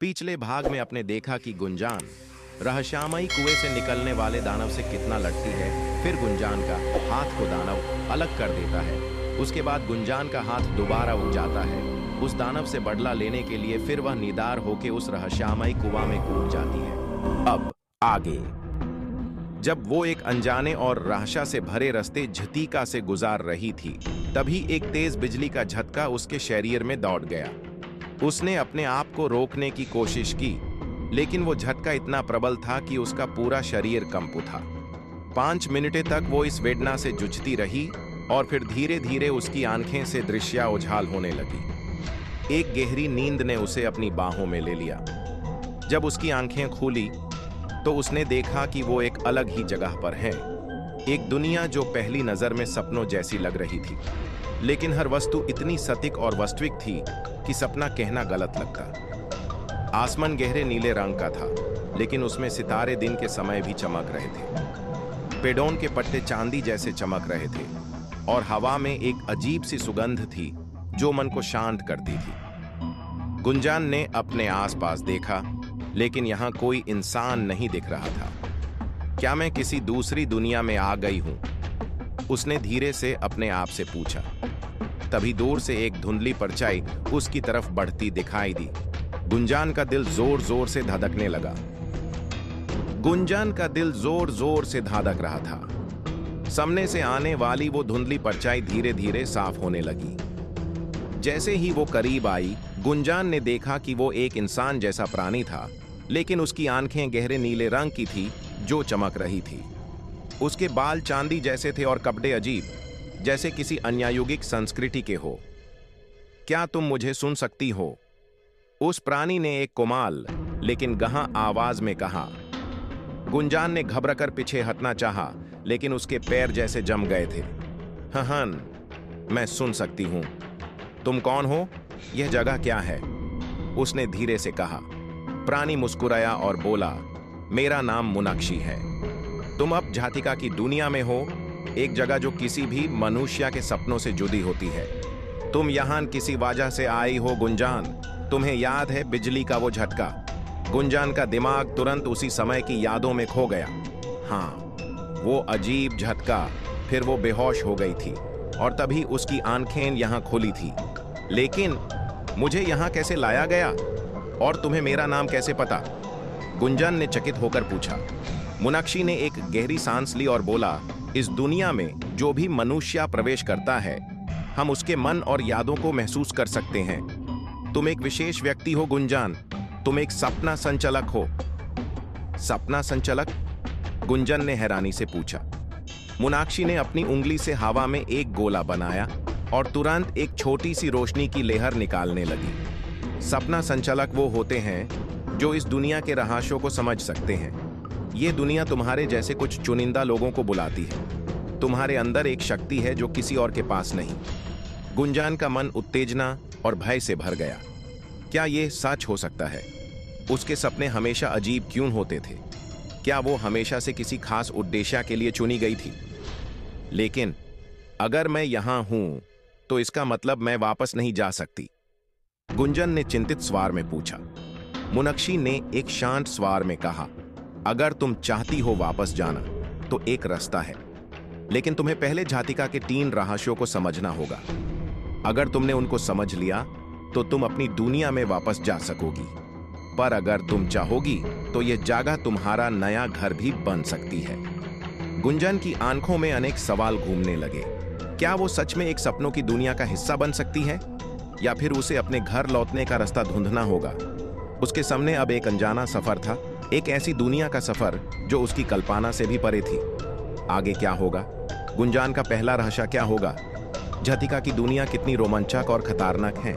पिछले भाग में आपने देखा कि गुंजान रहस्यमयी कुएं से निकलने वाले दानव से कितना लड़ती है। फिर गुंजान का हाथ को दानव अलग कर देता है। उसके बाद गुंजान का हाथ दोबारा उग जाता है। उस दानव से बदला लेने के लिए फिर वह निदार होकर उस रहस्यमयी कुआं में कूद जाती है। अब आगे, जब वो एक अनजाने और रहस्य से भरे रास्ते झतीका से गुजार रही थी, तभी एक तेज बिजली का झटका उसके शरीर में दौड़ गया। उसने अपने आप को रोकने की कोशिश की, लेकिन वो झटका इतना प्रबल था कि उसका पूरा शरीर कंप उठा। 5 मिनट तक वो इस वेदना से जूझती रही और फिर धीरे धीरे उसकी आंखें से दृश्य उछाल होने लगी। एक गहरी नींद ने उसे अपनी बाहों में ले लिया। जब उसकी आंखें खुली तो उसने देखा कि वो एक अलग ही जगह पर है। एक दुनिया जो पहली नजर में सपनों जैसी लग रही थी, लेकिन हर वस्तु इतनी सटीक और वास्तविक थी कि सपना कहना गलत लगता। आसमान गहरे नीले रंग का था, लेकिन उसमें सितारे दिन के समय भी चमक रहे थे। पेड़ों के पत्ते चांदी जैसे चमक रहे थे और हवा में एक अजीब सी सुगंध थी जो मन को शांत करती थी। गुंजान ने अपने आसपास देखा, लेकिन यहाँ कोई इंसान नहीं दिख रहा था। क्या मैं किसी दूसरी दुनिया में आ गई हूँ? उसने धीरे से अपने आप से पूछा। तभी दूर से एक धुंधली परछाई उसकी तरफ बढ़ती दिखाई दी। गुंजान का दिल जोर जोर से धड़कने लगा। गुंजान का दिल जोर जोर से धड़क रहा था। सामने से आने वाली वो धुंधली परछाई धीरे धीरे साफ होने लगी। जैसे ही वो करीब आई, गुंजान ने देखा कि वो एक इंसान जैसा प्राणी था, लेकिन उसकी आंखें गहरे नीले रंग की थी जो चमक रही थी। उसके बाल चांदी जैसे थे और कपड़े अजीब, जैसे किसी अन्यायुगिक संस्कृति के हो। क्या तुम मुझे सुन सकती हो? उस प्राणी ने एक कोमल लेकिन गहन आवाज में कहा। गुंजान ने घबराकर पीछे हटना चाहा, लेकिन उसके पैर जैसे जम गए थे। हन, मैं सुन सकती हूं। तुम कौन हो? यह जगह क्या है? उसने धीरे से कहा। प्राणी मुस्कुराया और बोला, मेरा नाम मुनाक्षी है। तुम अब झतीका की दुनिया में हो, एक जगह जो किसी भी मनुष्य के सपनों से जुड़ी होती है। तुम यहां किसी वजह से आई हो गुंजान। तुम्हें याद है बिजली का वो झटका? गुंजान का दिमाग तुरंत उसी समय की यादों में खो गया। हाँ, वो अजीब झटका। फिर वो बेहोश हो गई थी और तभी उसकी आंखें यहां खुली थी। लेकिन मुझे यहां कैसे लाया गया और तुम्हें मेरा नाम कैसे पता? गुंजान ने चकित होकर पूछा। मुनाक्षी ने एक गहरी सांस ली और बोला, इस दुनिया में जो भी मनुष्य प्रवेश करता है, हम उसके मन और यादों को महसूस कर सकते हैं। तुम एक विशेष व्यक्ति हो गुंजान। तुम एक सपना संचालक हो। सपना संचालक? गुंजान ने हैरानी से पूछा। मुनाक्षी ने अपनी उंगली से हवा में एक गोला बनाया और तुरंत एक छोटी सी रोशनी की लहर निकालने लगी। सपना संचालक वो होते हैं जो इस दुनिया के रहस्यों को समझ सकते हैं। ये दुनिया तुम्हारे जैसे कुछ चुनिंदा लोगों को बुलाती है। तुम्हारे अंदर एक शक्ति है जो किसी और के पास नहीं। गुंजान का मन उत्तेजना और भय से भर गया। क्या ये सच हो सकता है? उसके सपने हमेशा अजीब क्यों होते थे? क्या वो हमेशा से किसी खास उद्देश्य के लिए चुनी गई थी? लेकिन अगर मैं यहां हूं तो इसका मतलब मैं वापस नहीं जा सकती। गुंजान ने चिंतित स्वर में पूछा। मुनाक्षी ने एक शांत स्वर में कहा, अगर तुम चाहती हो वापस जाना तो एक रास्ता है, लेकिन तुम्हें पहले झतीका के 3 रहस्यों को समझना होगा। अगर तुमने उनको समझ लिया तो तुम अपनी दुनिया में वापस जा सकोगी, पर अगर तुम चाहोगी तो यह जगह तुम्हारा नया घर भी बन सकती है। गुंजान की आंखों में अनेक सवाल घूमने लगे। क्या वो सच में एक सपनों की दुनिया का हिस्सा बन सकती है, या फिर उसे अपने घर लौटने का रास्ता ढूंढना होगा? उसके सामने अब एक अनजाना सफर था, एक ऐसी दुनिया का सफर जो उसकी कल्पना से भी परे थी। आगे क्या होगा? गुंजान का पहला रहस्य क्या होगा? झतीका की दुनिया कितनी रोमांचक और खतरनाक है?